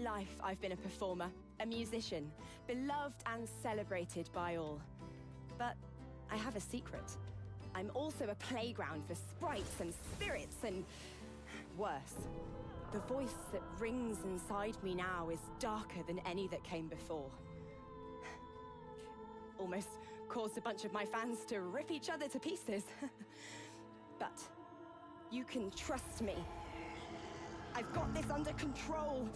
life, I've been a performer, a musician, beloved and celebrated by all. But I have a secret. I'm also a playground for sprites and spirits and worse. The voice that rings inside me now is darker than any that came before. Almost caused a bunch of my fans to rip each other to pieces. But you can trust me. I've got this under control.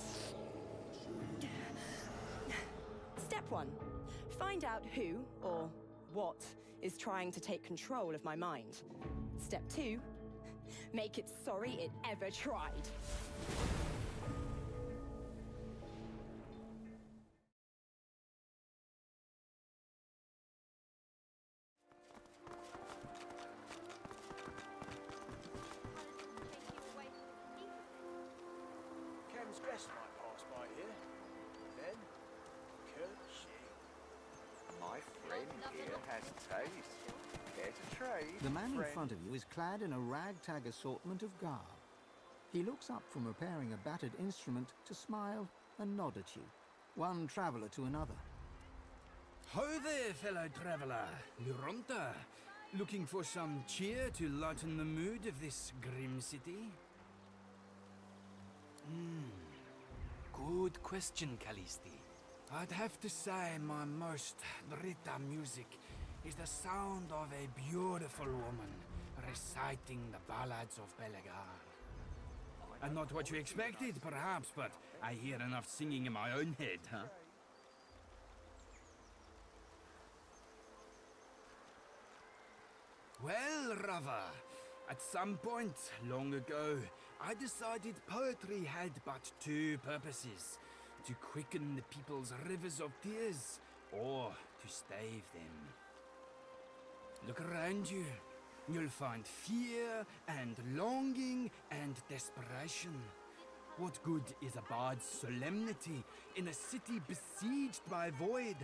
Step 1. Find out who or what is trying to take control of my mind. Step 2. Make it sorry it ever tried. Kemm's guest might pass by here. Then, curtsy. My friend here has taste. Care to trade? The man in friend? front of you is clad in a ragtag assortment of garb. He looks up from repairing a battered instrument to smile and nod at you, one traveller to another. Ho there, fellow traveller. Luronta. Looking for some cheer to lighten the mood of this grim city? Good question, Callisti. I'd have to say my most ricca music is the sound of a beautiful woman reciting the ballads of Belegar. And not what you expected, perhaps, but I hear enough singing in my own head, huh? Well, Rava, at some point long ago, I decided poetry had but two purposes: to quicken the people's rivers of tears, or to stave them. Look around you. You'll find fear and longing and desperation. What good is a bard's solemnity in a city besieged by void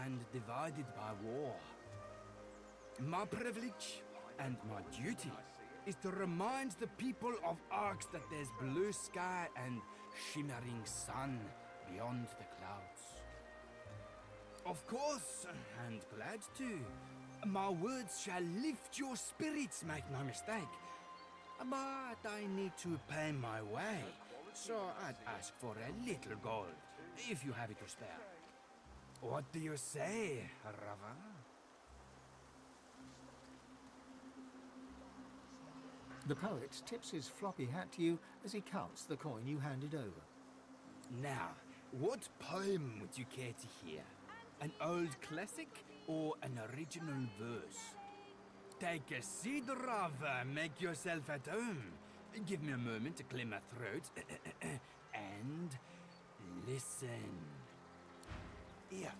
and divided by war? My privilege and my duty is to remind the people of Arx that there's blue sky and shimmering sun beyond the clouds. Of course, and glad to. My words shall lift your spirits, make no mistake. But I need to pay my way, so I'd ask for a little gold, if you have it to spare. What do you say, Rava? The poet tips his floppy hat to you as he counts the coin you handed over. Now, what poem would you care to hear? An old classic or an original verse? Take a seat, Rava, make yourself at home. Give me a moment to clear my throat. And listen. Here.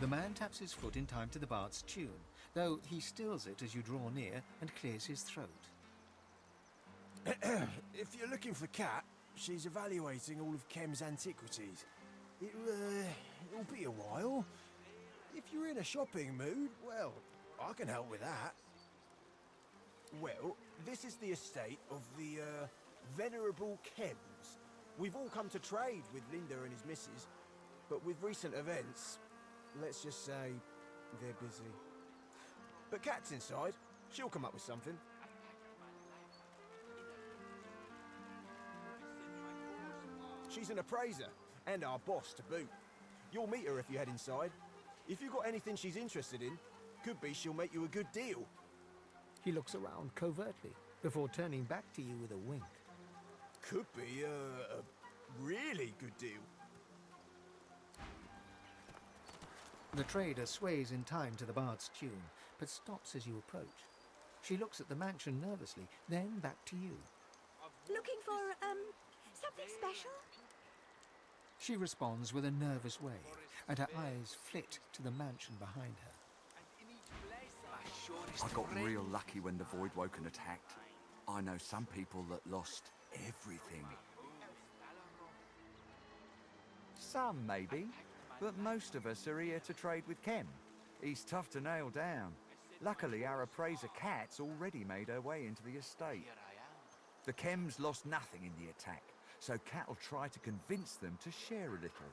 The man taps his foot in time to the bard's tune, though he stills it as you draw near and clears his throat. If you're looking for Kat, she's evaluating all of Kemm's antiquities. It'll be a while. If you're in a shopping mood, well, I can help with that. Well, this is the estate of the, venerable Kemms. We've all come to trade with Linda and his missus, but with recent events, let's just say they're busy. But Kat's inside. She'll come up with something. She's an appraiser, and our boss to boot. You'll meet her if you head inside. If you've got anything she's interested in, could be she'll make you a good deal. He looks around covertly, before turning back to you with a wink. Could be a really good deal. The trader sways in time to the bard's tune, but stops as you approach. She looks at the mansion nervously, then back to you. Looking for, something special? She responds with a nervous wave, and her eyes flit to the mansion behind her. I got real lucky when the Void Woken attacked. I know some people that lost everything. Some, maybe. But most of us are here to trade with Kemm. He's tough to nail down. Luckily, our appraiser Kat's already made her way into the estate. The Kemms lost nothing in the attack, so Cat'll try to convince them to share a little.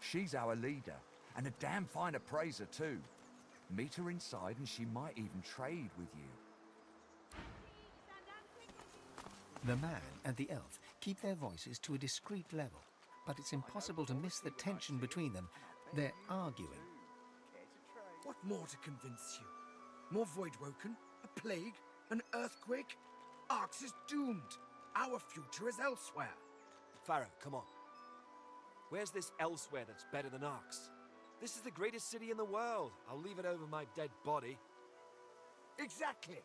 She's our leader, and a damn fine appraiser too. Meet her inside and she might even trade with you. The man and the elf keep their voices to a discreet level, but it's impossible to miss the tension between them. They're arguing. What more to convince you? More Voidwoken? A plague? An earthquake? Arx is doomed. Our future is elsewhere. Pharaoh, come on. Where's this elsewhere that's better than Arx? This is the greatest city in the world. I'll leave it over my dead body. Exactly.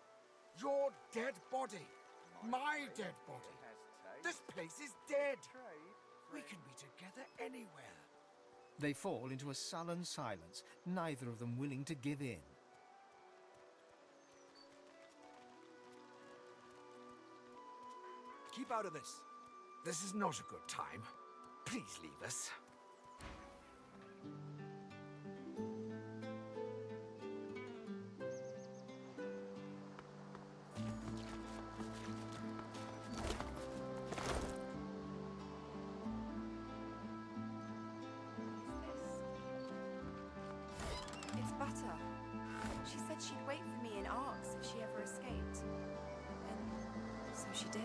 Your dead body. My dead body. This place is dead. We can be together anywhere. They fall into a sullen silence, neither of them willing to give in. Keep out of this. This is not a good time. Please leave us. It's Butter. She said she'd wait for me in Arx if she ever escaped. And so she did.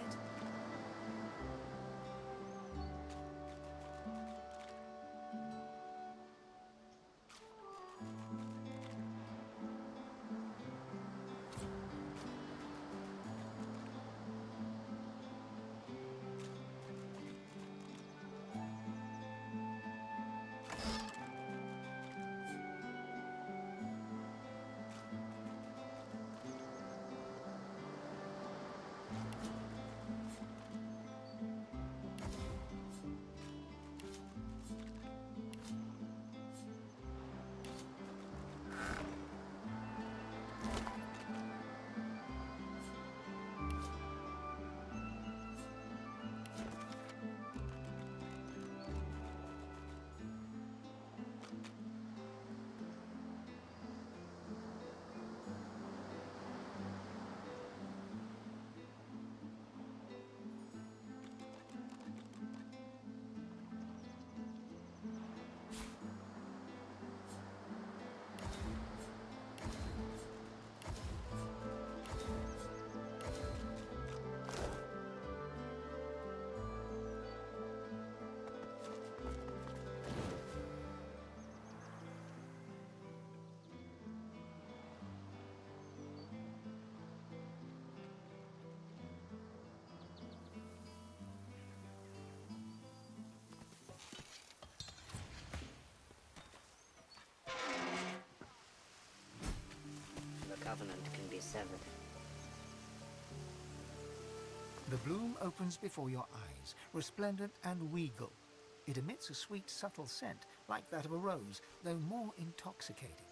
The covenant can be severed. The bloom opens before your eyes, resplendent and regal. It emits a sweet, subtle scent, like that of a rose, though more intoxicating.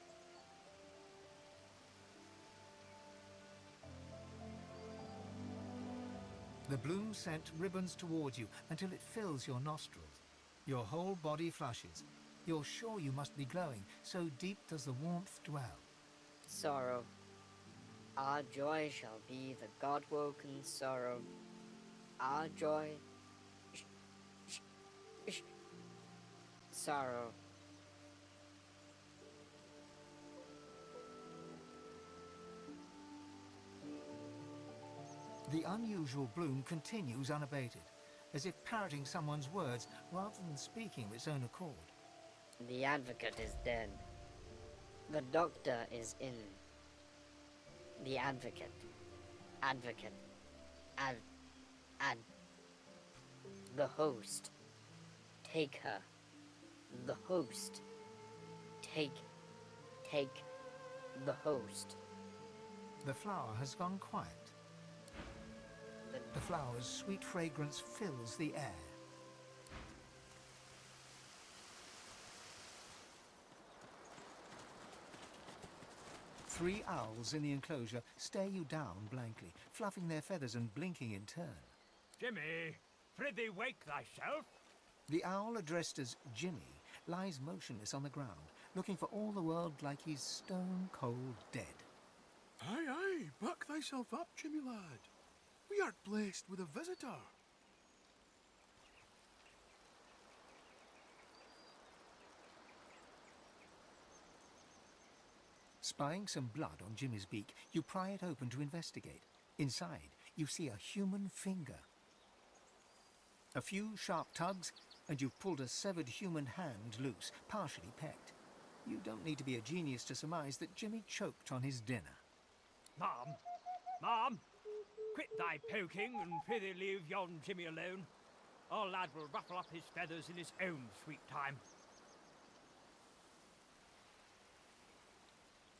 The bloom scent ribbons towards you until it fills your nostrils. Your whole body flushes. You're sure you must be glowing, so deep does the warmth dwell. Sorrow. Our joy shall be the God-woken sorrow. Our joy... sorrow. The unusual bloom continues unabated, as if parroting someone's words rather than speaking of its own accord. The advocate is dead. The doctor is in. The advocate. The host. Take her. The host. Take the host. The flower has gone quiet. The flower's sweet fragrance fills the air. Three owls in the enclosure stare you down blankly, fluffing their feathers and blinking in turn. Jimmy, prithee wake thyself. The owl addressed as Jimmy lies motionless on the ground, looking for all the world like he's stone cold dead. Aye, aye, back thyself up, Jimmy lad. We are blessed with a visitor. Spying some blood on Jimmy's beak, you pry it open to investigate. Inside, you see a human finger. A few sharp tugs, and you've pulled a severed human hand loose, partially pecked. You don't need to be a genius to surmise that Jimmy choked on his dinner. Mom! Mom! Quit thy poking and prithee leave yon Jimmy alone. Our lad will ruffle up his feathers in his own sweet time.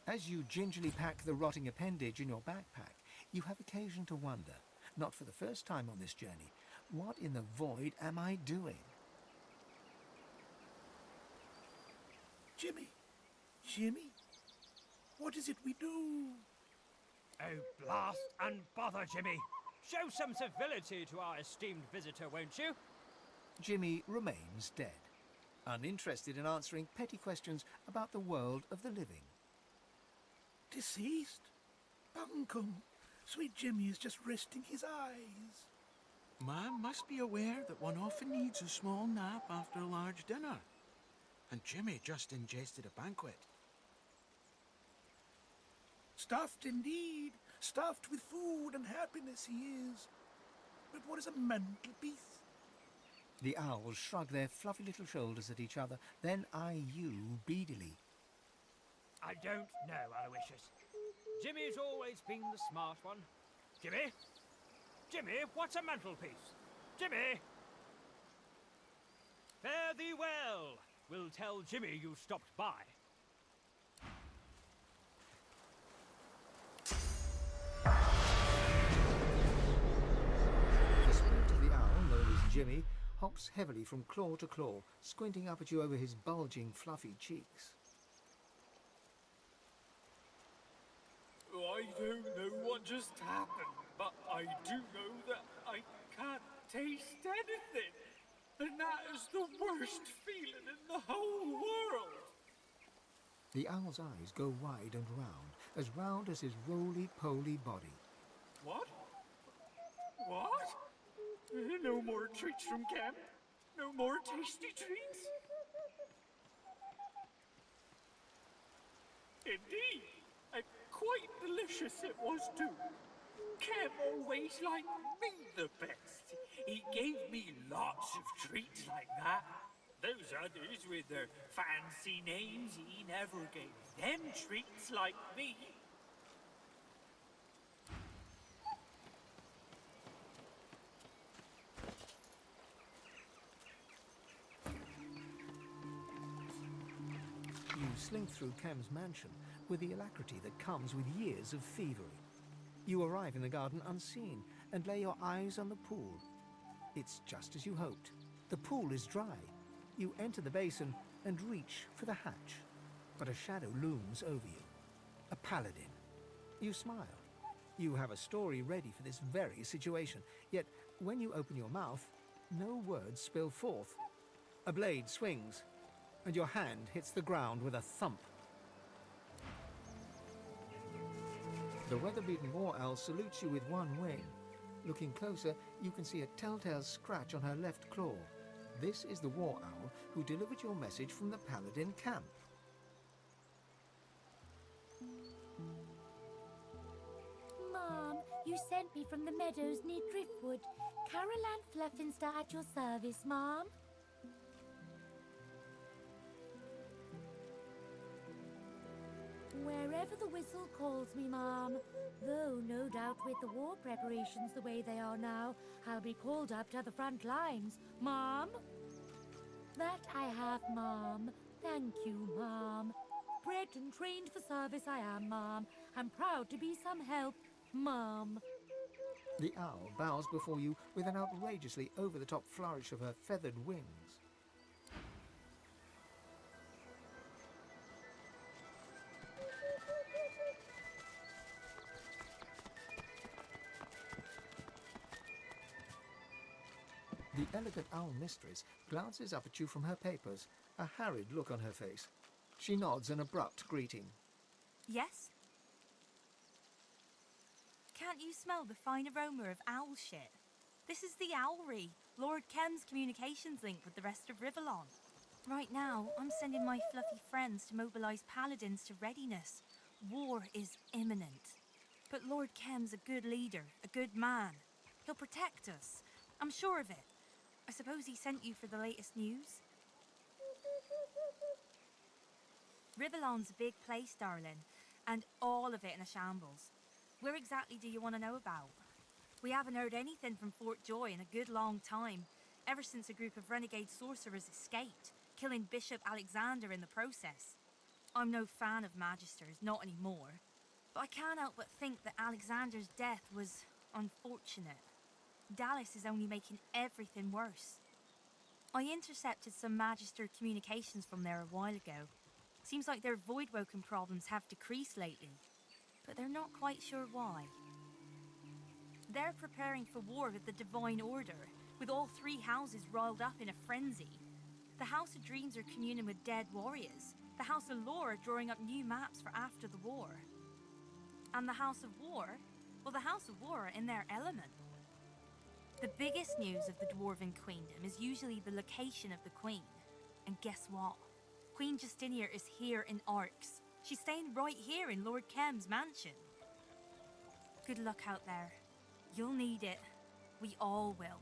As you gingerly pack the rotting appendage in your backpack, you have occasion to wonder, not for the first time on this journey, what in the void am I doing? Jimmy! Jimmy! What is it we do? Oh, blast and bother, Jimmy! Show some civility to our esteemed visitor, won't you? Jimmy remains dead, uninterested in answering petty questions about the world of the living. Deceased? Bunkum! Sweet Jimmy is just resting his eyes. Man must be aware that one often needs a small nap after a large dinner. And Jimmy just ingested a banquet. Stuffed indeed. Stuffed with food and happiness he is. But what is a mental piece? The owls shrug their fluffy little shoulders at each other, then eye you beadily. I don't know, Aloysius. Jimmy's always been the smart one. Jimmy? Jimmy, what's a mantelpiece? Jimmy! Fare thee well. We'll tell Jimmy you stopped by. The spirit of the owl, known as Jimmy, hops heavily from claw to claw, squinting up at you over his bulging, fluffy cheeks. I don't know what just happened, but I do know that I can't taste anything. And that is the worst feeling in the whole world. The owl's eyes go wide and round as his roly-poly body. What? What? No more treats from Kemm? No more tasty treats? Indeed, and quite delicious it was too. Kemm always liked me the best. He gave me lots of treats like that. Those others with their fancy names, he never gave them treats like me. You slink through Kemm's mansion with the alacrity that comes with years of thievery. You arrive in the garden unseen and lay your eyes on the pool. It's just as you hoped. The pool is dry. You enter the basin and reach for the hatch. But a shadow looms over you. A paladin. You smile. You have a story ready for this very situation. Yet, when you open your mouth, no words spill forth. A blade swings, and your hand hits the ground with a thump. The weather-beaten war owl salutes you with one wing. Looking closer, you can see a telltale scratch on her left claw. This is the war owl who delivered your message from the paladin camp. Mom, you sent me from the meadows near Driftwood. Caroline Fluffinster at your service, Mom. Wherever the whistle calls me, Mom. Though, no doubt, with the war preparations the way they are now, I'll be called up to the front lines, Mom. That I have, Mom. Thank you, Mom. Bred and trained for service I am, Mom. I'm proud to be some help, Mom. The owl bows before you with an outrageously over-the-top flourish of her feathered wings. The elegant owl mistress glances up at you from her papers, a harried look on her face. She nods an abrupt greeting. Yes? Can't you smell the fine aroma of owl shit? This is the Owlry, Lord Kemm's communications link with the rest of Rivellon. Right now, I'm sending my fluffy friends to mobilize paladins to readiness. War is imminent. But Lord Kemm's a good leader, a good man. He'll protect us. I'm sure of it. I suppose he sent you for the latest news? Rivellon's a big place, darling, and all of it in a shambles. Where exactly do you want to know about? We haven't heard anything from Fort Joy in a good long time, ever since a group of renegade sorcerers escaped, killing Bishop Alexander in the process. I'm no fan of Magisters, not anymore, but I can't help but think that Alexander's death was unfortunate. Dallas is only making everything worse. I intercepted some Magister communications from there a while ago. Seems like their void-woken problems have decreased lately, but they're not quite sure why. They're preparing for war with the Divine Order, with all three houses riled up in a frenzy. The House of Dreams are communing with dead warriors. The House of Lore are drawing up new maps for after the war. And the House of War? Well, the House of War are in their element. The biggest news of the Dwarven Queendom is usually the location of the Queen. And guess what? Queen Justinia is here in Arx. She's staying right here in Lord Kemm's mansion. Good luck out there. You'll need it. We all will.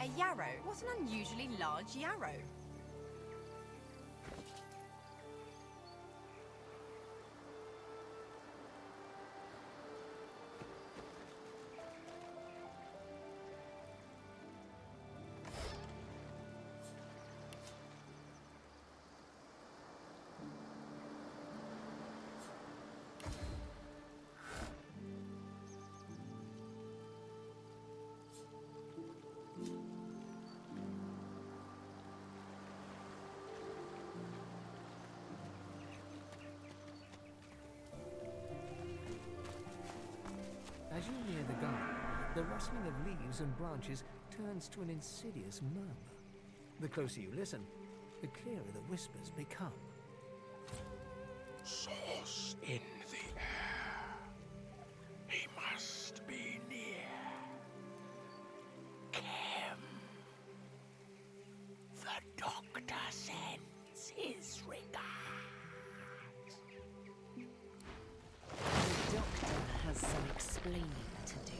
A yarrow? What an unusually large yarrow. As you near the garden, the rustling of leaves and branches turns to an insidious murmur. The closer you listen, the clearer the whispers become. Source in the air. He must be near. Kemm. The doctor sends his regards. The doctor has some explaining to do.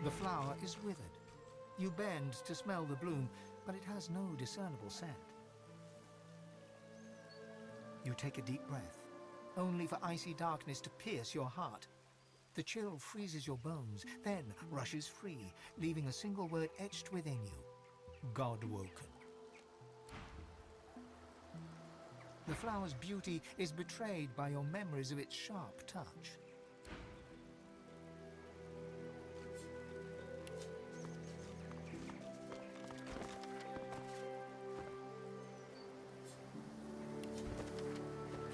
The flower is withered. You bend to smell the bloom, but it has no discernible scent. You take a deep breath, only for icy darkness to pierce your heart. The chill freezes your bones, then rushes free, leaving a single word etched within you: God-woken. The flower's beauty is betrayed by your memories of its sharp touch.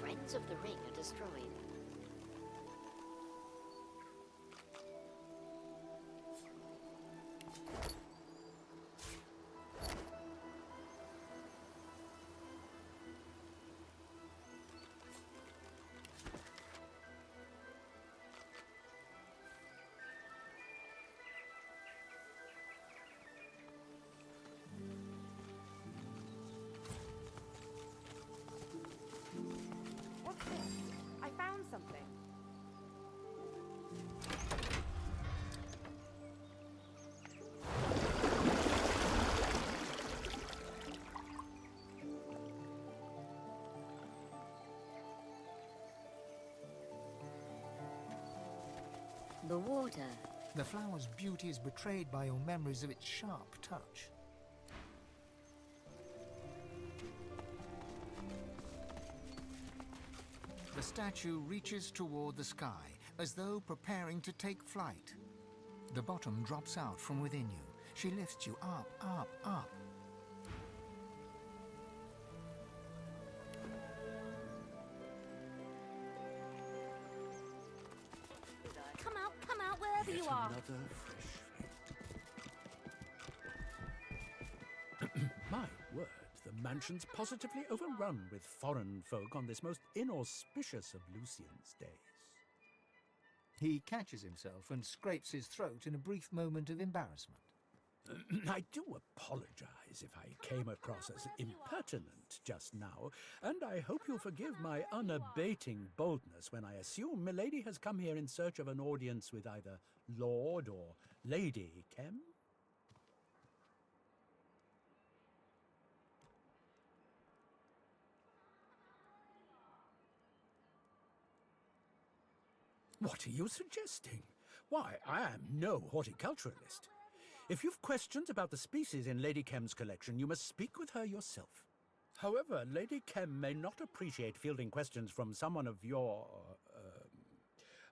Friends of the ring are destroyed. What's this? I found something. The water. The flower's beauty is betrayed by your memories of its sharp touch. The statue reaches toward the sky, as though preparing to take flight. The bottom drops out from within you. She lifts you up, up, up. Come out, wherever you are. Another fresh My word, the mansion's positively overrun with foreign folk on this most inauspicious of Lucian's days. He catches himself and scrapes his throat in a brief moment of embarrassment. I do apologize if I came across as impertinent just now, and I hope you'll forgive my unabating boldness when I assume Milady has come here in search of an audience with either Lord or Lady Kemm. What are you suggesting? Why, I am no horticulturalist. If you've questions about the species in Lady Kemm's collection, you must speak with her yourself. However, Lady Kemm may not appreciate fielding questions from someone of your,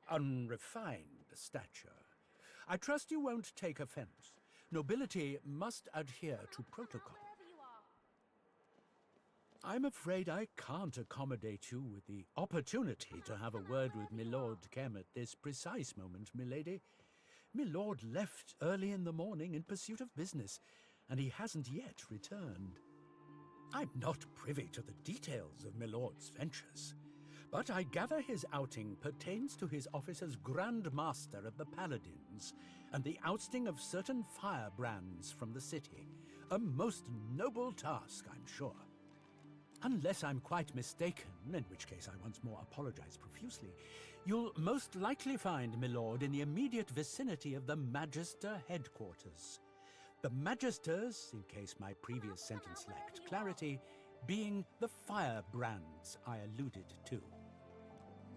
unrefined stature. I trust you won't take offense. Nobility must adhere to protocol. I'm afraid I can't accommodate you with the opportunity to have a word with Milord Kemm at this precise moment, milady. Milord left early in the morning in pursuit of business, and he hasn't yet returned. I'm not privy to the details of Milord's ventures, but I gather his outing pertains to his office as Grand Master of the Paladins and the ousting of certain firebrands from the city. A most noble task, I'm sure. Unless I'm quite mistaken, in which case I once more apologize profusely, you'll most likely find Milord in the immediate vicinity of the Magister headquarters. The Magisters, in case my previous sentence lacked clarity, being the firebrands I alluded to.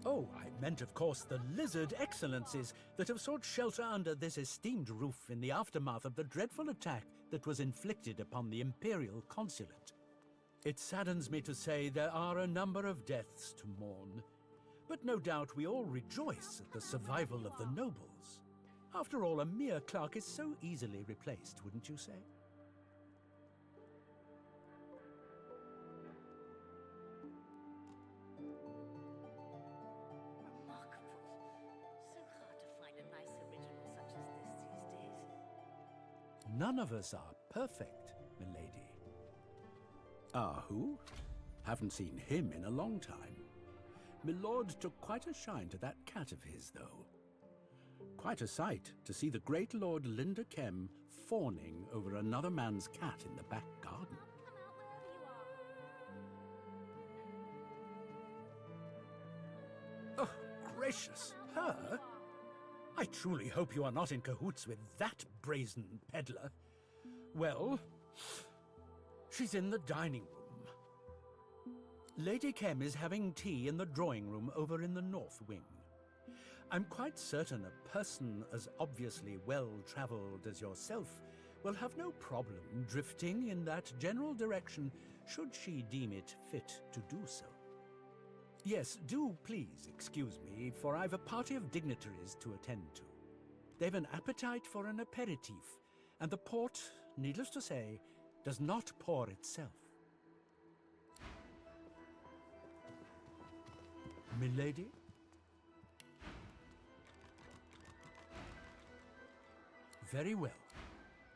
Oh, I meant, of course, the lizard excellencies that have sought shelter under this esteemed roof in the aftermath of the dreadful attack that was inflicted upon the Imperial Consulate. It saddens me to say there are a number of deaths to mourn, but no doubt we all rejoice at the survival of the nobles. After all, a mere clerk is so easily replaced, wouldn't you say? Remarkable. So hard to find a nice original such as this these days. None of us are perfect, milady. Who? Haven't seen him in a long time. Milord took quite a shine to that cat of his, though. Quite a sight to see the great Lord Linda Kemm fawning over another man's cat in the back garden. Oh, gracious! Her? I truly hope you are not in cahoots with that brazen peddler. Well, she's in the dining room. Lady Kemm is having tea in the drawing room over in the north wing. I'm quite certain a person as obviously well-travelled as yourself will have no problem drifting in that general direction should she deem it fit to do so. Yes, do please excuse me, for I've a party of dignitaries to attend to. They've an appetite for an aperitif, and the port, needless to say, does not pour itself. Milady? Very well.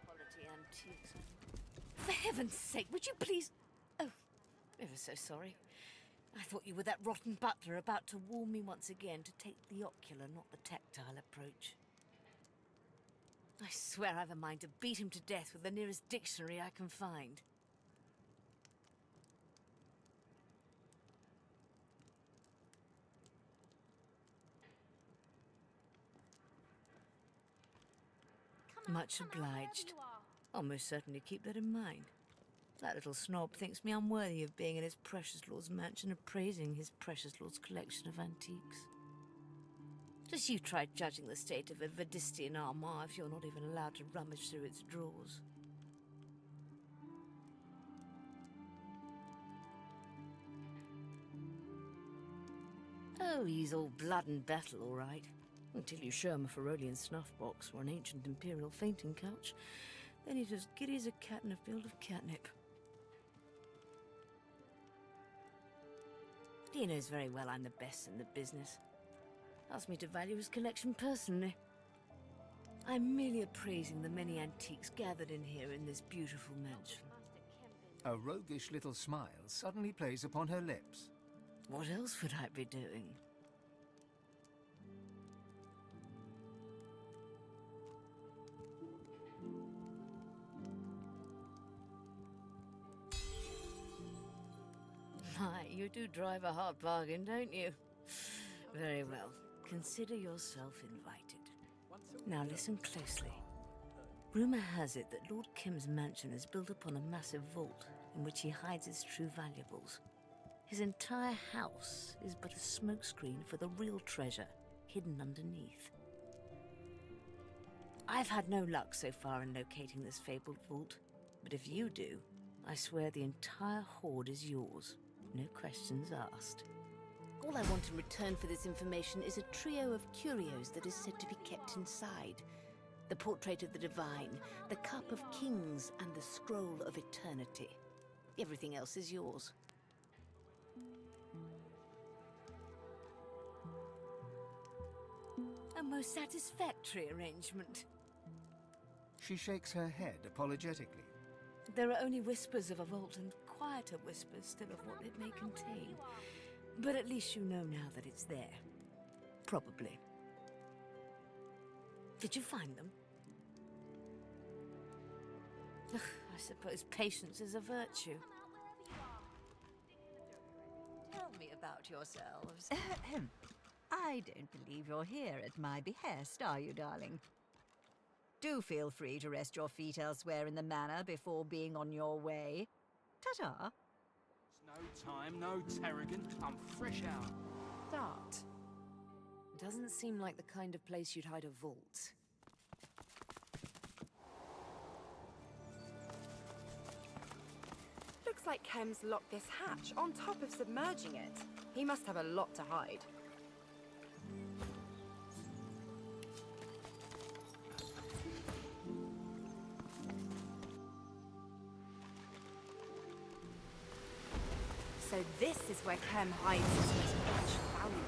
Quality antiques. For heaven's sake, would you please... Oh, ever so sorry. I thought you were that rotten butler about to warn me once again to take the ocular, not the tactile approach. I swear I've a mind to beat him to death with the nearest dictionary I can find. Much obliged. I'll most certainly keep that in mind. That little snob thinks me unworthy of being in his precious lord's mansion and praising his precious lord's collection of antiques. Just you try judging the state of a Vedistian armoire if you're not even allowed to rummage through its drawers. Oh, he's all blood and battle, all right. Until you show him a Ferolian snuff box or an ancient imperial fainting couch, then he's as giddy as a cat in a field of catnip. He knows very well I'm the best in the business. Asked me to value his collection personally. I'm merely appraising the many antiques gathered in here in this beautiful mansion. A roguish little smile suddenly plays upon her lips. What else would I be doing? My, you do drive a hard bargain, don't you? Very well. Consider yourself invited. Now listen closely. Rumor has it that Lord Kemm's mansion is built upon a massive vault in which he hides his true valuables. His entire house is but a smokescreen for the real treasure hidden underneath. I've had no luck so far in locating this fabled vault, but if you do, I swear the entire hoard is yours. No questions asked. All I want in return for this information is a trio of curios that is said to be kept inside. The portrait of the divine, the cup of kings, and the scroll of eternity. Everything else is yours. A most satisfactory arrangement. She shakes her head apologetically. There are only whispers of a vault and quieter whispers still of what it may contain. But at least you know now that it's there. Probably. Did you find them? I suppose patience is a virtue. Tell me about yourselves. I don't believe you're here at my behest, are you, darling? Do feel free to rest your feet elsewhere in the manor before being on your way. Ta-ta. No time, no terragant. I'm fresh out. Start. Doesn't seem like the kind of place you'd hide a vault. Looks like Kemm's locked this hatch on top of submerging it. He must have a lot to hide. So this is where Kemm hides his most precious valuables.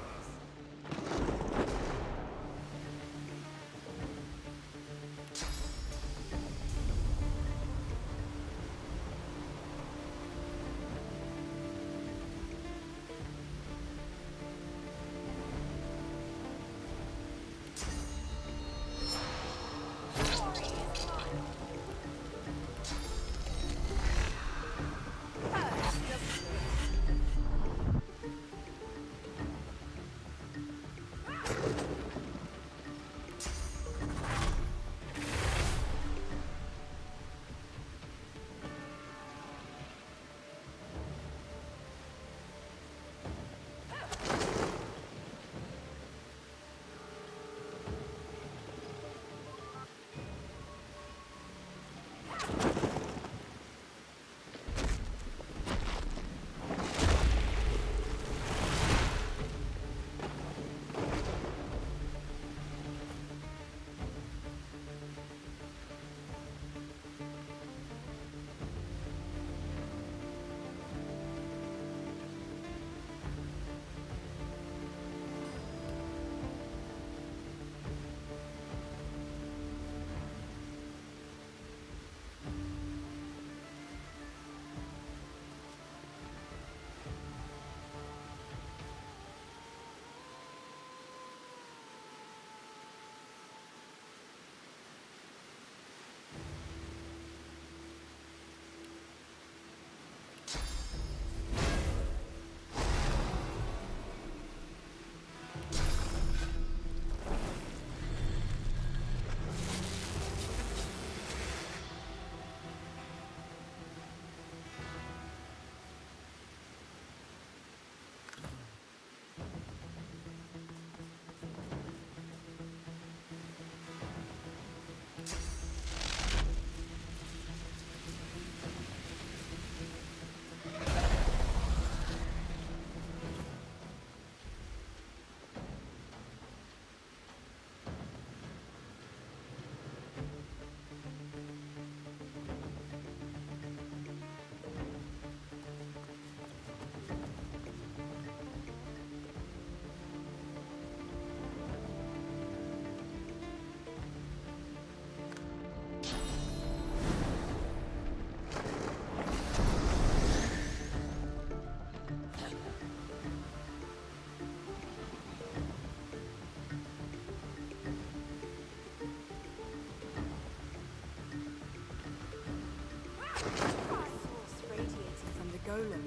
golem.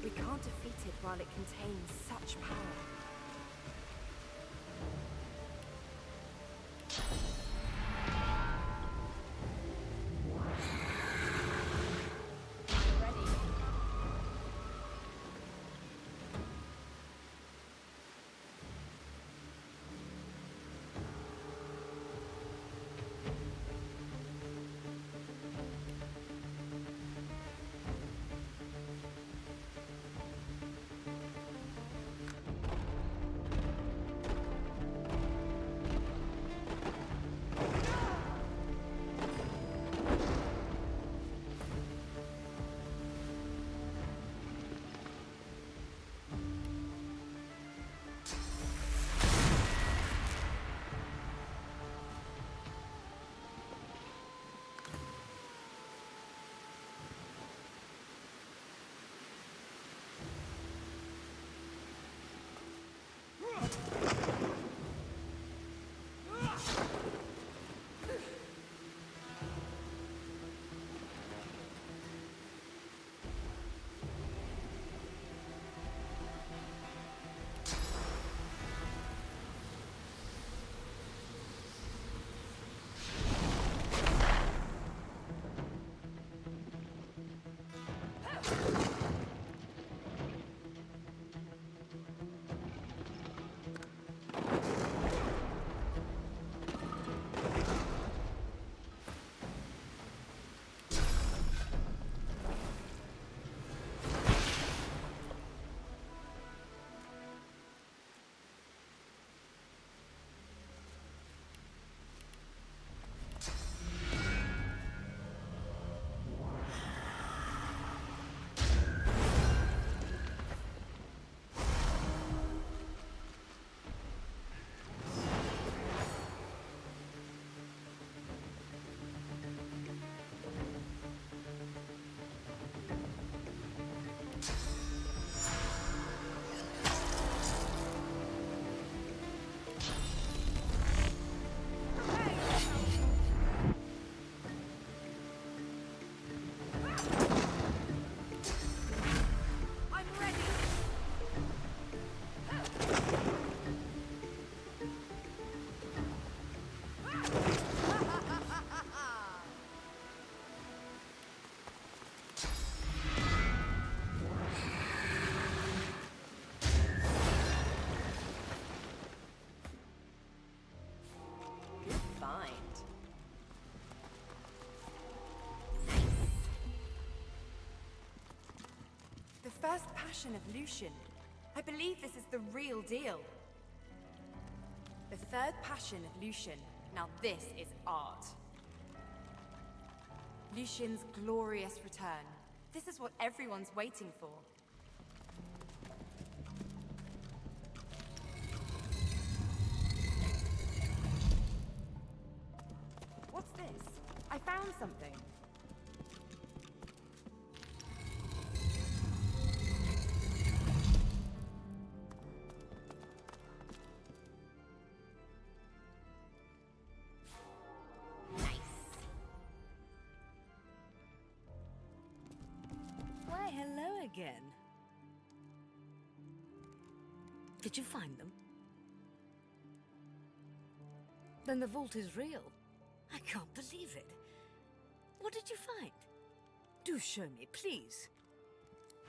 We can't defeat it while it contains such power. The first passion of Lucian. I believe this is the real deal. The third passion of Lucian. Now this is art. Lucian's glorious return. This is what everyone's waiting for. What's this? I found something. Hello again. Did you find them? Then the vault is real. I can't believe it. What did you find? Do show me, please.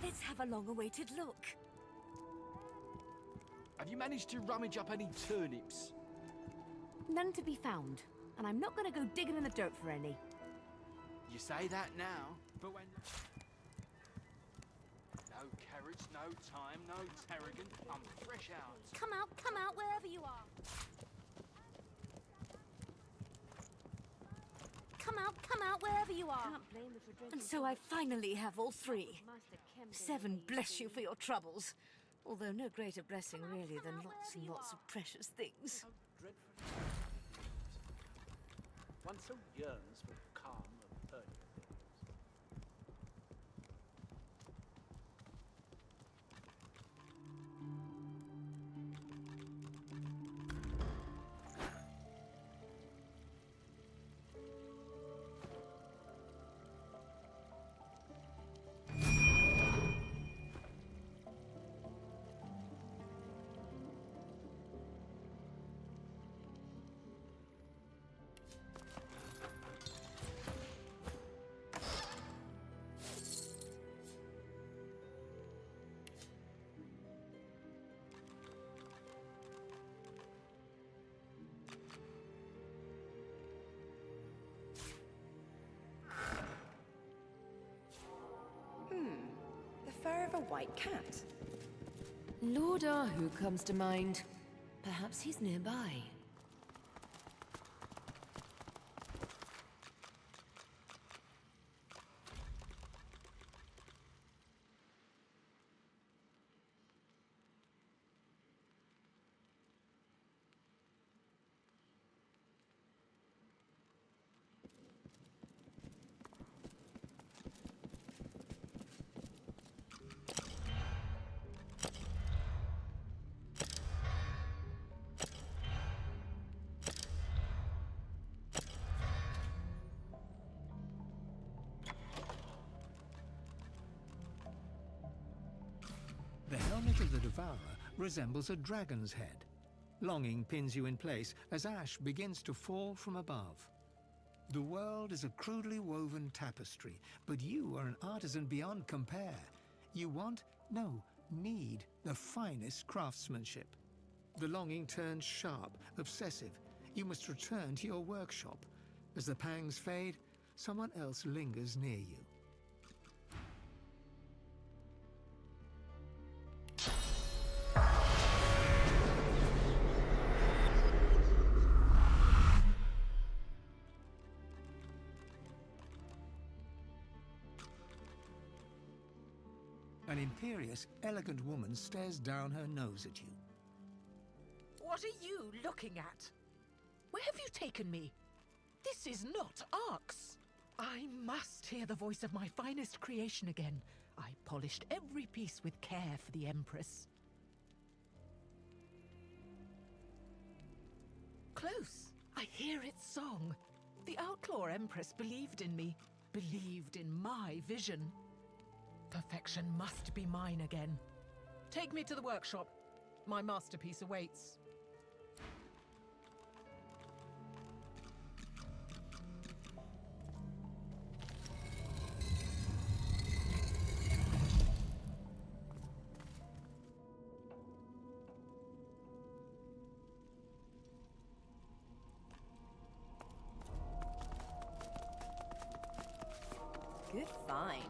Let's have a long-awaited look. Have you managed to rummage up any turnips? None to be found, and I'm not going to go digging in the dirt for any. You say that now, but when... No carrots, no thyme, no tarragon. I'm fresh out. Come out, wherever you are. Come out, wherever you are. Can't blame them for drinking. And so I finally have all three. 7 bless you for your troubles. Although no greater blessing really than lots and lots of precious things. One so yearns for calm and earlier things. of a white cat. Lord Ahu comes to mind. Perhaps he's nearby. The helmet of the Devourer resembles a dragon's head. Longing pins you in place as ash begins to fall from above. The world is a crudely woven tapestry, but you are an artisan beyond compare. You want, no, need the finest craftsmanship. The longing turns sharp, obsessive. You must return to your workshop. As the pangs fade, someone else lingers near you. An imperious, elegant woman stares down her nose at you. What are you looking at? Where have you taken me? This is not Arx. I must hear the voice of my finest creation again. I polished every piece with care for the Empress. Close. I hear its song. The Outlaw Empress believed in me, believed in my vision. Perfection must be mine again. Take me to the workshop. My masterpiece awaits. Good find.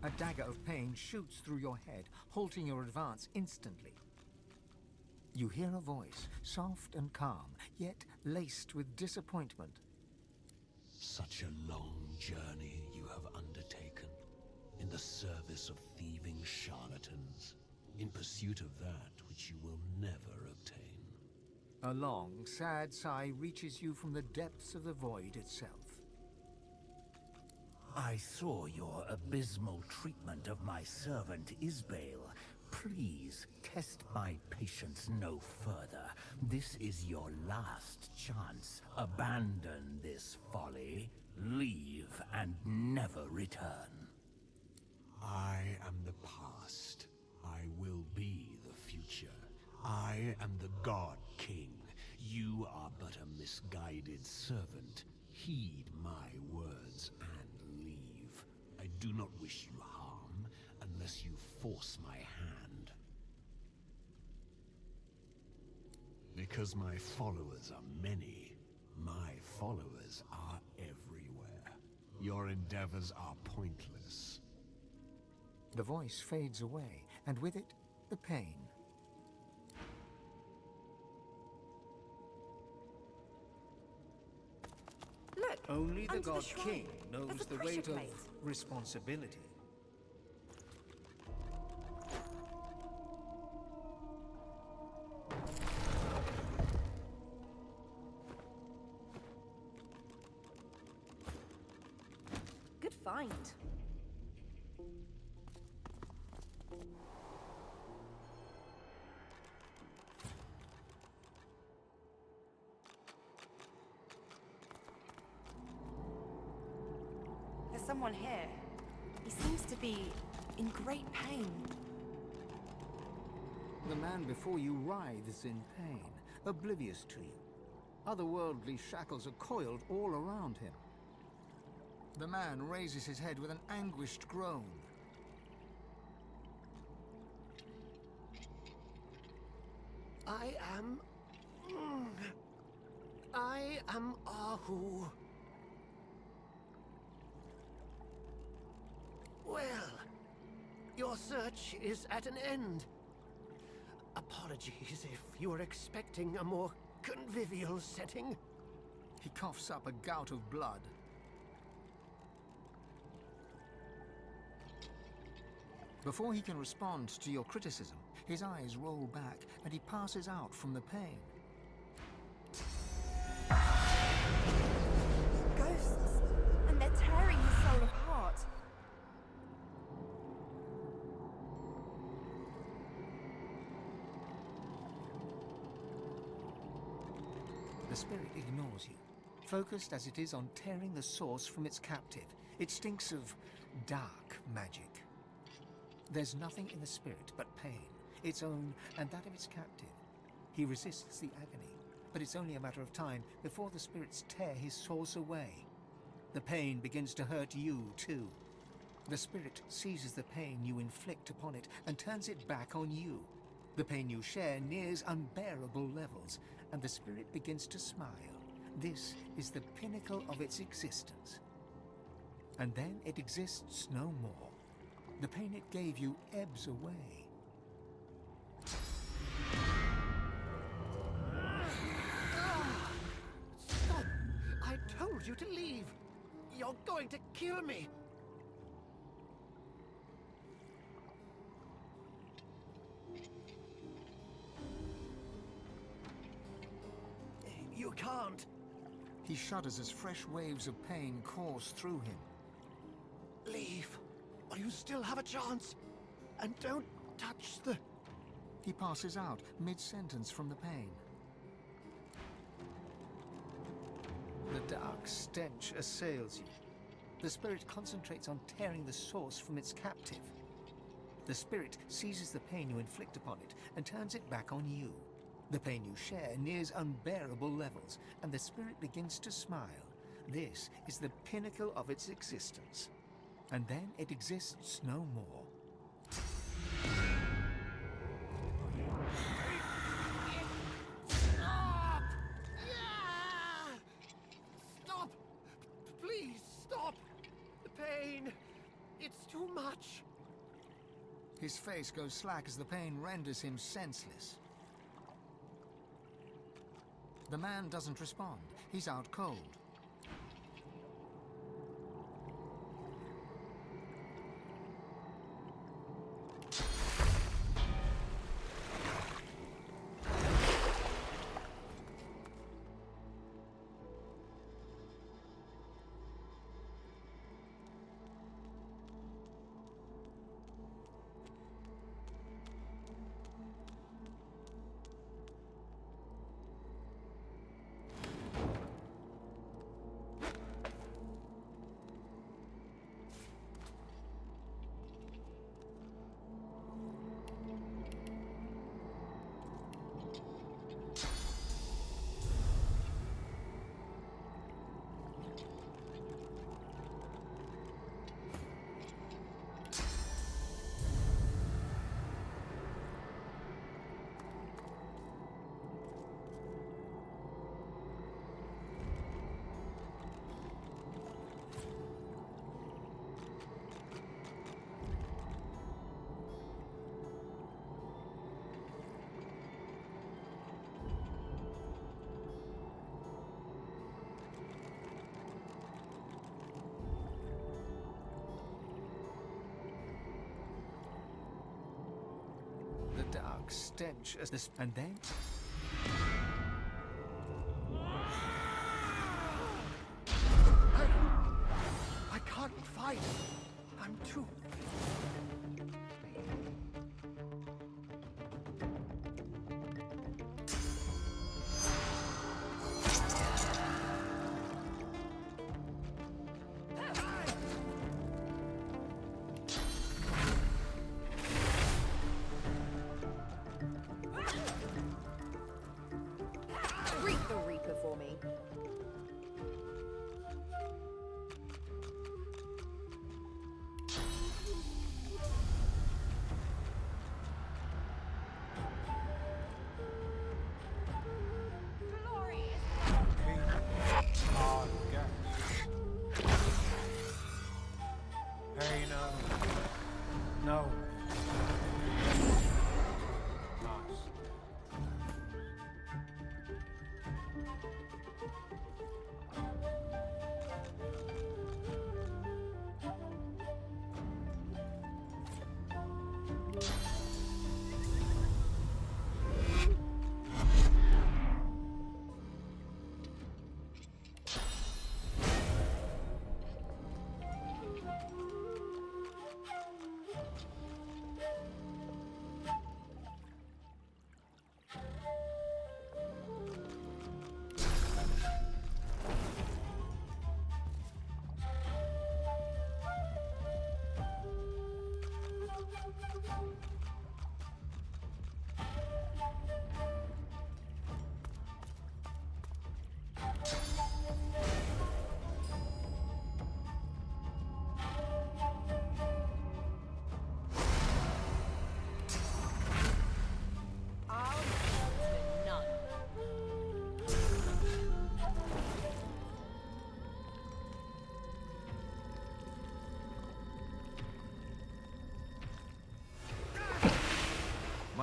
A dagger of pain shoots through your head, halting your advance instantly. You hear a voice, soft and calm, yet laced with disappointment. Such a long journey you have undertaken, in the service of thieving charlatans, in pursuit of that which you will never obtain. A long, sad sigh reaches you from the depths of the void itself. I saw your abysmal treatment of my servant Isbale. Please, test my patience no further. This is your last chance. Abandon this folly, leave, and never return. I am the past. I will be the future. I am the God King. You are but a misguided servant. Heed my words and leave. I do not wish you harm unless you force my hand. Because my followers are many, my followers are everywhere. Your endeavors are pointless. The voice fades away, and with it, the pain. Look, only the under God shrine. King knows There's a the pressure weight of plate. responsibility. Good find. There's someone here. He seems to be in great pain. The man before you writhes in pain, oblivious to you. Otherworldly shackles are coiled all around him. The man raises his head with an anguished groan. I am Ahu. Well, your search is at an end. Apologies if you were expecting a more convivial setting. He coughs up a gout of blood. Before he can respond to your criticism, his eyes roll back and he passes out from the pain. Ghosts! And they're tearing his soul apart. The spirit ignores you, focused as it is on tearing the source from its captive. It stinks of dark magic. There's nothing in the spirit but pain, its own and that of its captive. He resists the agony, but it's only a matter of time before the spirits tear his source away. The pain begins to hurt you too. The spirit seizes the pain you inflict upon it and turns it back on you. The pain you share nears unbearable levels, and the spirit begins to smile. This is the pinnacle of its existence. And then it exists no more. The pain it gave you ebbs away. Stop! I told you to leave. You're going to kill me. You can't. He shudders as fresh waves of pain course through him. Leave, while you still have a chance. And don't touch the... He passes out mid-sentence from the pain. The dark stench assails you. The spirit concentrates on tearing the source from its captive. The spirit seizes the pain you inflict upon it and turns it back on you. The pain you share nears unbearable levels, and the spirit begins to smile. This is the pinnacle of its existence. And then it exists no more. Stop! Yeah! Stop! Please stop! The pain! It's too much! His face goes slack as the pain renders him senseless. The man doesn't respond. He's out cold. The dark stench as this, and then I can't fight. I'm too... Greet the Reaper for me.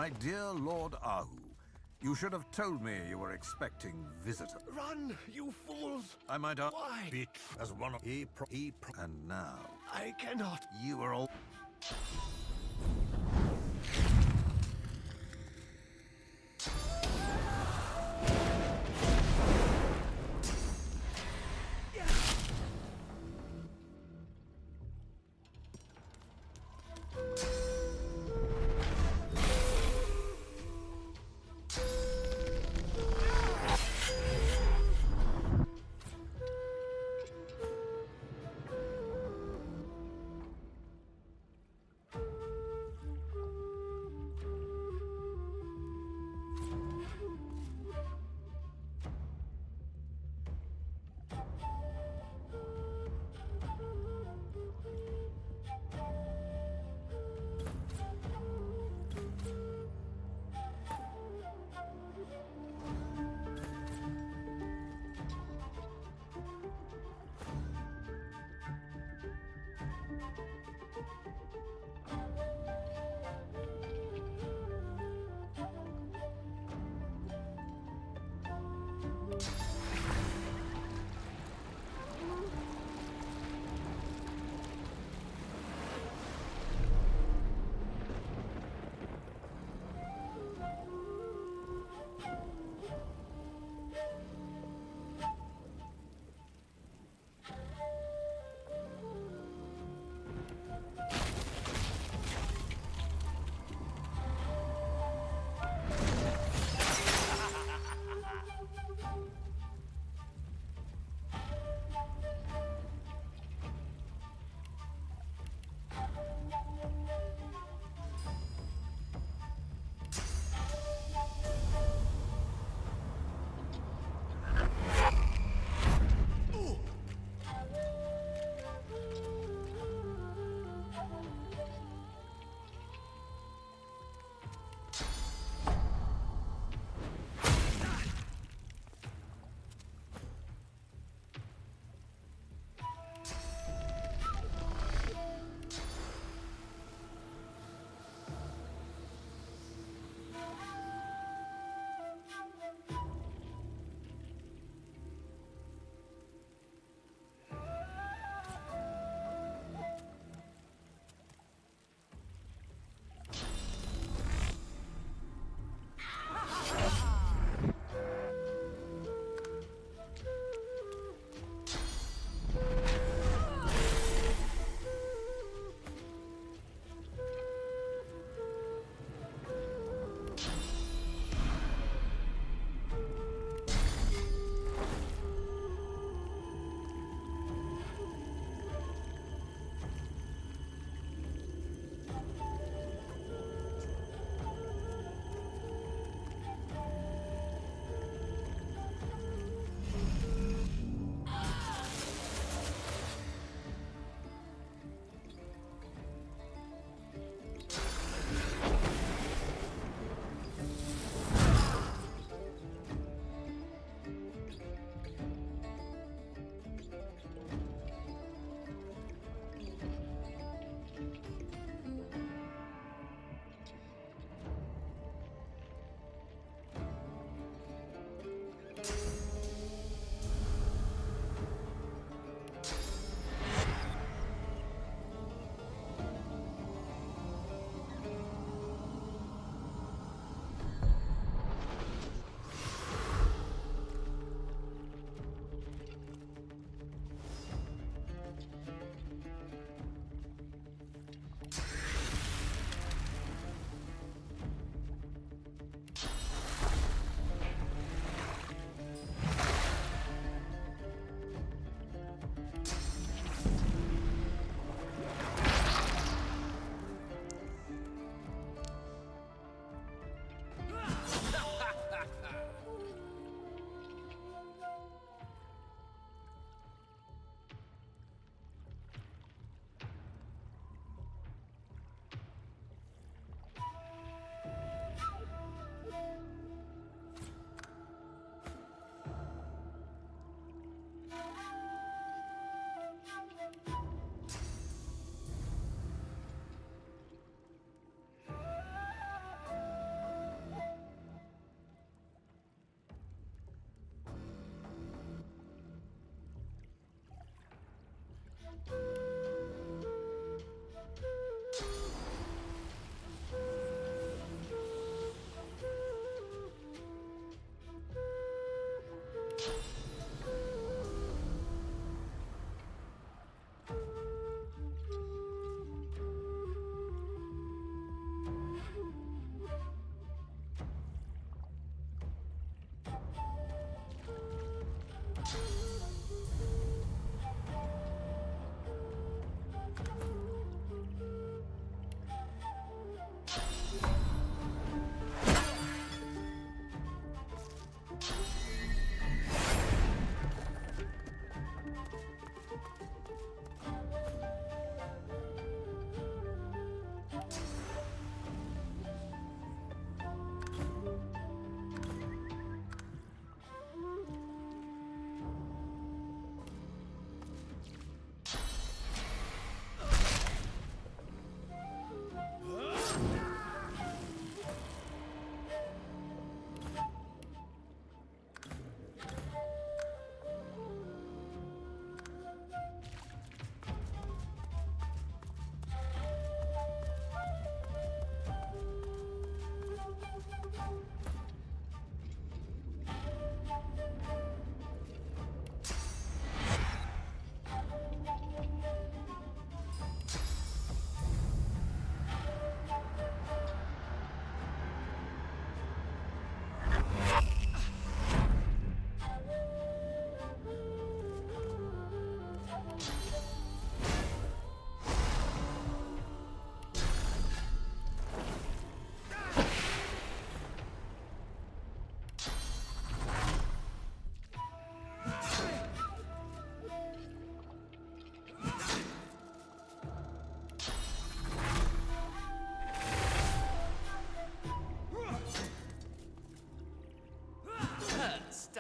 My dear Lord Ahu, you should have told me you were expecting visitors. Run, you fools! I might ask. Why? Bitch, as one of and now I cannot. you are all.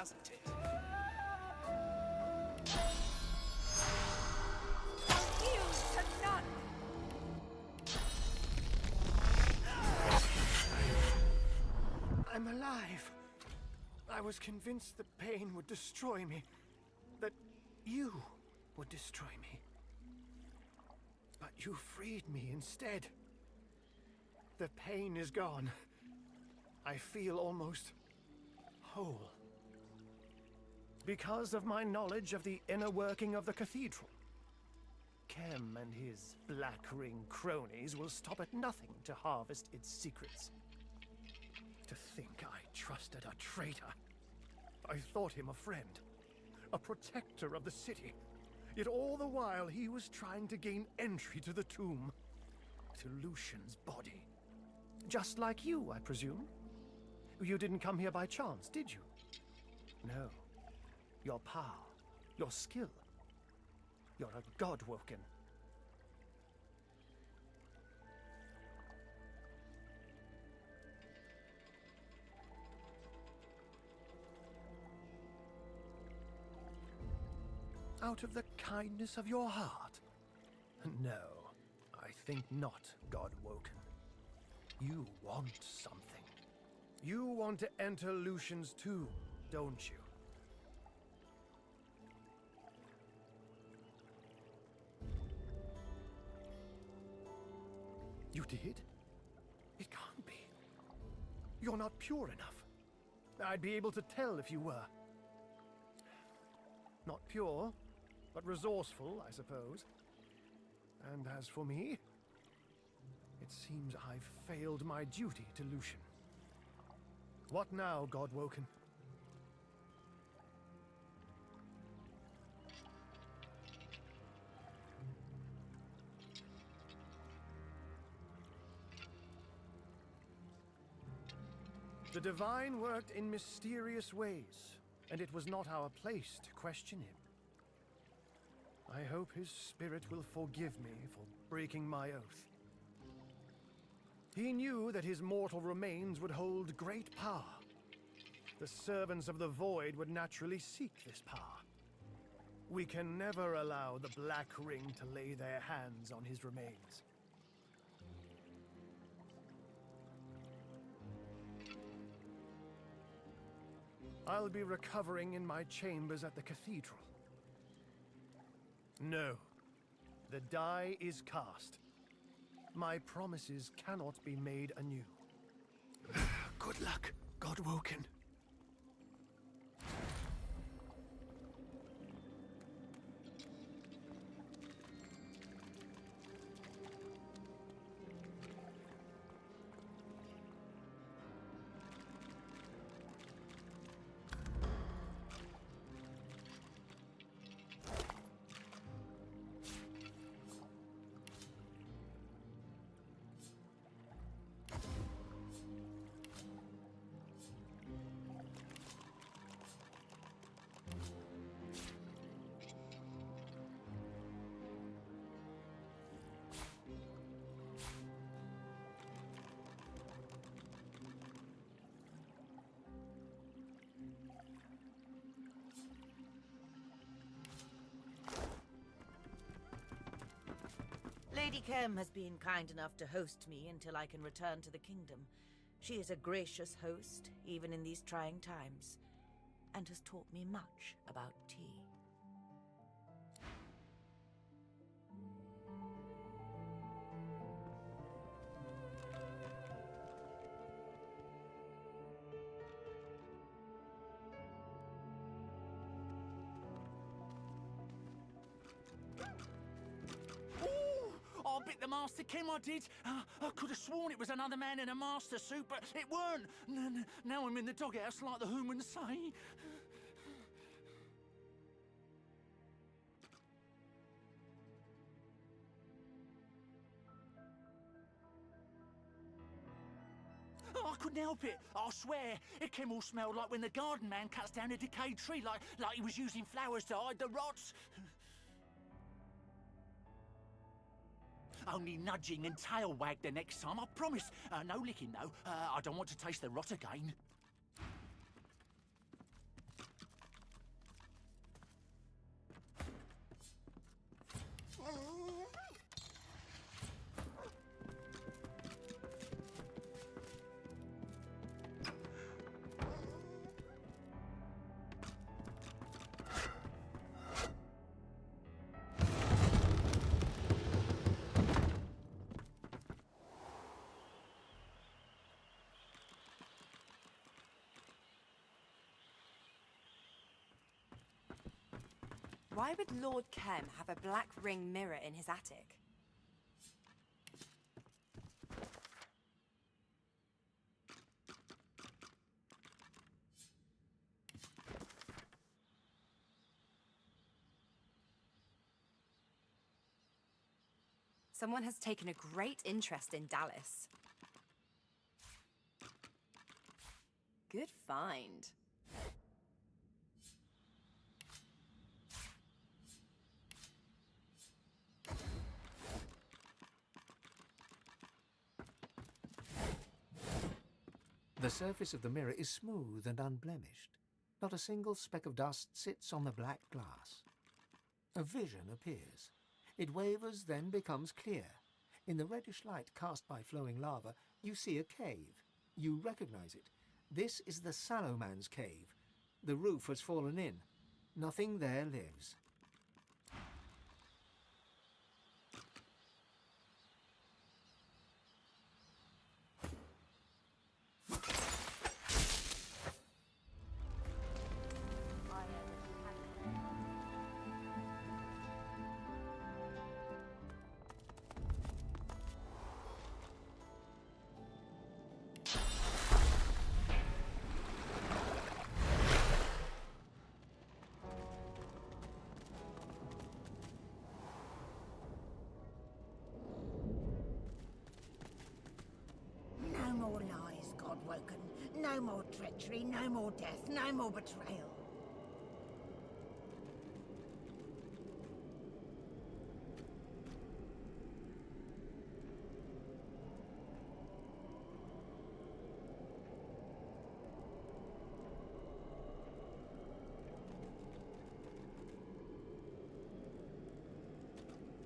doesn't it? Heals to none! I'm alive. I was convinced the pain would destroy me. That you would destroy me. But you freed me instead. The pain is gone. I feel almost whole. Because of my knowledge of the inner working of the cathedral. Kemm and his black ring cronies will stop at nothing to harvest its secrets. To think I trusted a traitor. I thought him a friend, a protector of the city. Yet all the while he was trying to gain entry to the tomb, to Lucian's body. Just like you, I presume? You didn't come here by chance, did you? No. Your power, your skill. You're a god-woken. Out of the kindness of your heart? No, I think not, God-woken. You want something. You want to enter Lucian's tomb, don't you? You did? It can't be. You're not pure enough. I'd be able to tell if you were. Not pure, but resourceful, I suppose. And as for me, it seems I've failed my duty to Lucian. What now, God-woken? The Divine worked in mysterious ways, and it was not our place to question him. I hope his spirit will forgive me for breaking my oath. He knew that his mortal remains would hold great power. The servants of the Void would naturally seek this power. We can never allow the Black Ring to lay their hands on his remains. I'll be recovering in my chambers at the cathedral. No. The die is cast. My promises cannot be made anew. Good luck, God-woken. Lady Kemm has been kind enough to host me until I can return to the kingdom. She is a gracious host, even in these trying times, and has taught me much about tea. I bit the Master Kemm, I did. I could have sworn it was another man in a master suit, but it weren't. Now I'm in the doghouse like the humans say. I couldn't help it, I swear. It came all smelled like when the garden man cuts down a decayed tree, like he was using flowers to hide the rots. Only nudging and tail wag the next time, I promise. No licking, though. I don't want to taste the rot again. Why would Lord Kemm have a black ring mirror in his attic? Someone has taken a great interest in Dallas. Good find. The surface of the mirror is smooth and unblemished. Not a single speck of dust sits on the black glass. A vision appears. It wavers, then becomes clear. In the reddish light cast by flowing lava, you see a cave. You recognize it. This is the Sallow Man's cave. The roof has fallen in. Nothing there lives. No more lies, Godwoken. No more treachery, no more death, no more betrayal.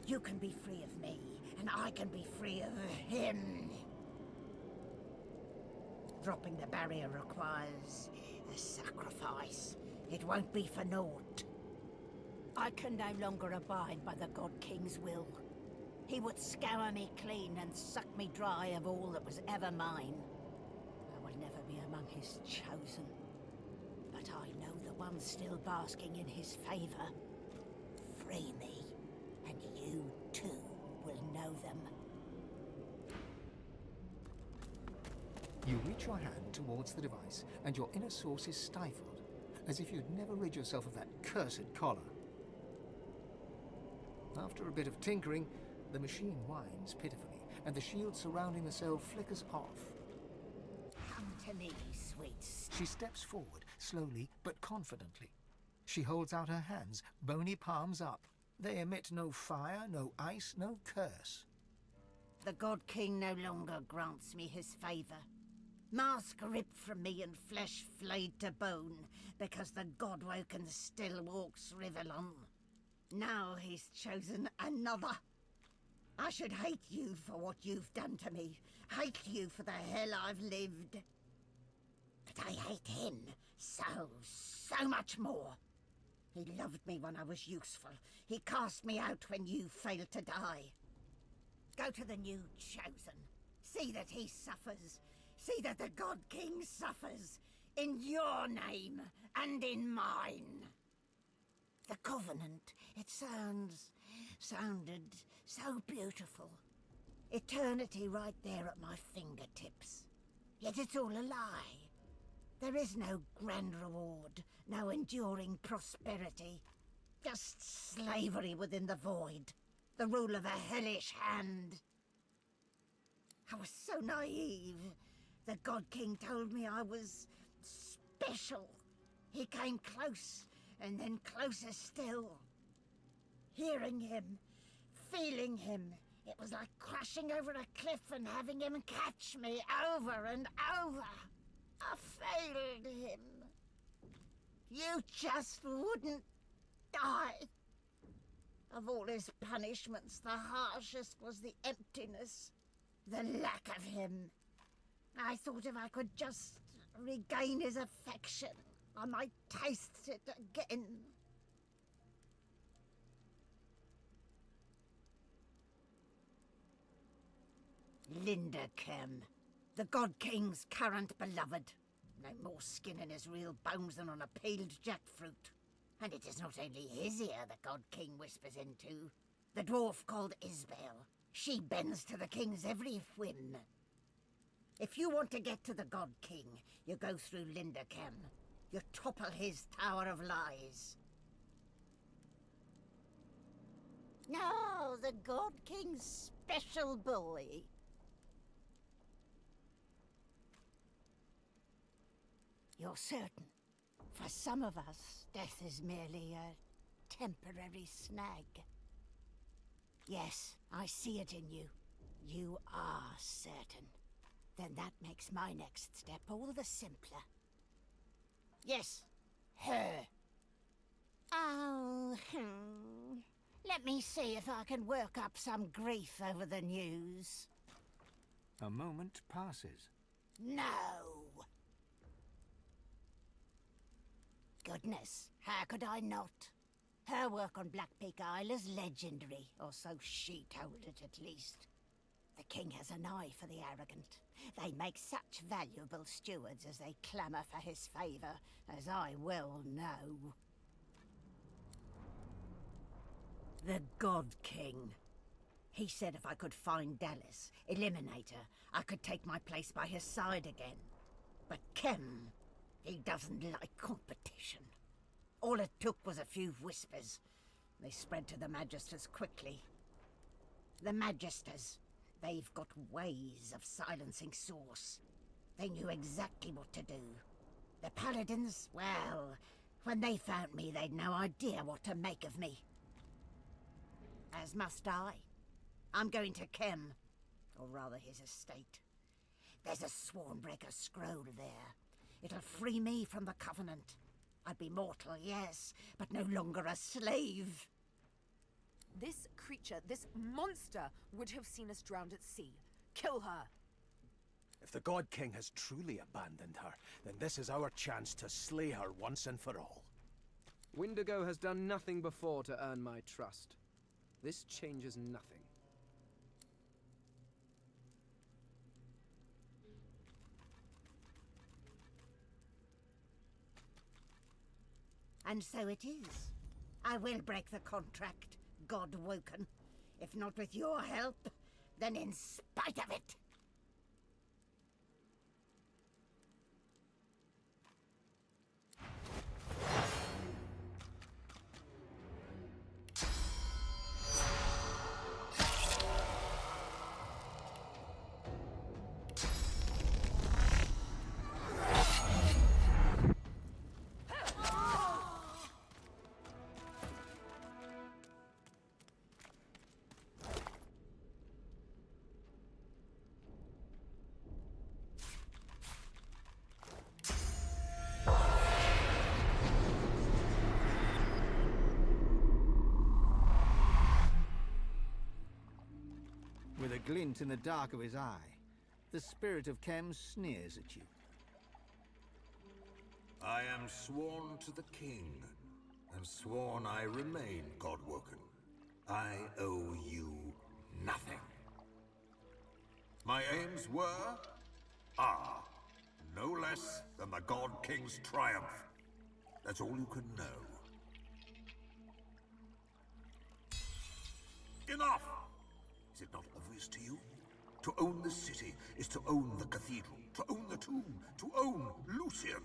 You can be free of me, and I can be free of him. Dropping the barrier requires a sacrifice. It won't be for naught. I can no longer abide by the God King's will. He would scour me clean and suck me dry of all that was ever mine. I will never be among his chosen. But I know the ones still basking in his favor. Free me, and you too will know them. You reach your hand towards the device, and your inner source is stifled, as if you'd never rid yourself of that cursed collar. After a bit of tinkering, the machine whines pitifully, and the shield surrounding the cell flickers off. Come to me, sweets. She steps forward, slowly but confidently. She holds out her hands, bony palms up. They emit no fire, no ice, no curse. The God King no longer grants me his favor. Mask ripped from me and flesh flayed to bone, because the Godwoken still walks Rivellon. Now he's chosen another. I should hate you for what you've done to me, hate you for the hell I've lived. But I hate him so much more. He loved me when I was useful. He cast me out when you failed to die. Go to the new chosen. See that he suffers. See that the God King suffers. In your name and in mine. The Covenant, it sounded so beautiful. Eternity right there at my fingertips. Yet it's all a lie. There is no grand reward, no enduring prosperity. Just slavery within the void. The rule of a hellish hand. I was so naive. The God King told me I was special. He came close, and then closer still. Hearing him, feeling him, it was like crashing over a cliff and having him catch me over and over. I failed him. You just wouldn't die. Of all his punishments, the harshest was the emptiness, the lack of him. I thought if I could just regain his affection, I might taste it again. Linda Kemm, the God King's current beloved. No more skin in his real bones than on a peeled jackfruit. And it is not only his ear the God King whispers into. The dwarf called Isbel. She bends to the king's every whim. If you want to get to the God King, you go through Linda Kemm. You topple his Tower of Lies. No, the God King's special boy. You're certain? For some of us, death is merely a temporary snag. Yes, I see it in you. You are certain. Then that makes my next step all the simpler. Yes, her. Oh, let me see if I can work up some grief over the news. A moment passes. No! Goodness, how could I not? Her work on Black Peak Isle is legendary, or so she told it at least. The king has an eye for the arrogant. They make such valuable stewards as they clamour for his favour, as I well know. The God King. He said if I could find Dallas, eliminate her, I could take my place by his side again. But Kemm, he doesn't like competition. All it took was a few whispers. They spread to the Magisters quickly. The Magisters, they've got ways of silencing source. They knew exactly what to do. The Paladins, well, when they found me, they'd no idea what to make of me. As must I. I'm going to Kemm, or rather his estate. There's a Swornbreaker scroll there. It'll free me from the Covenant. I'd be mortal, yes, but no longer a slave. This creature, this monster, would have seen us drowned at sea. Kill her! If the God King has truly abandoned her, then this is our chance to slay her once and for all. Windigo has done nothing before to earn my trust. This changes nothing. And so it is. I will break the contract, God Woken. If not with your help, then in spite of it. With a glint in the dark of his eye, the spirit of Kemm sneers at you. I am sworn to the king, and sworn I remain, Godwoken. I owe you nothing. My aims are, no less than the God King's triumph. That's all you can know. Enough! Is it not obvious to you? To own this city is to own the cathedral, to own the tomb, to own Lucian.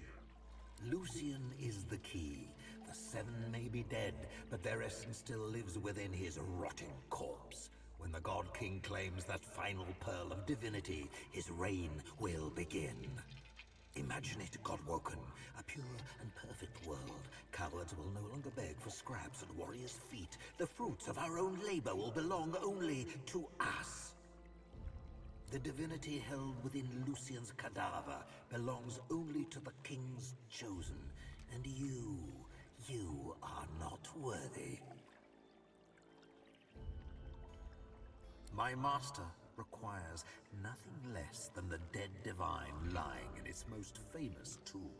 Lucian is the key. The seven may be dead, but their essence still lives within his rotting corpse. When the God King claims that final pearl of divinity, his reign will begin. Imagine it, Godwoken, a pure and perfect world. Cowards will no longer beg for scraps at warriors' feet. The fruits of our own labor will belong only to us. The divinity held within Lucian's cadaver belongs only to the king's chosen. And you are not worthy. My master requires nothing less than the dead divine lying in its most famous tomb.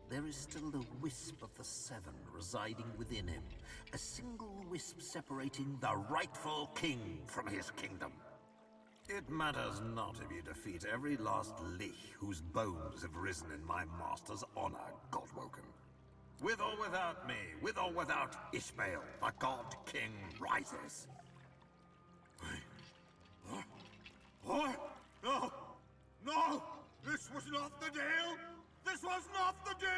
There is still the wisp of the seven residing within him, a single wisp separating the rightful king from his kingdom. It matters not if you defeat every last lich whose bones have risen in my master's honor, Godwoken. With or without me, with or without Ishmael, the God King rises. What? No! No! This was not the deal! This was not the deal!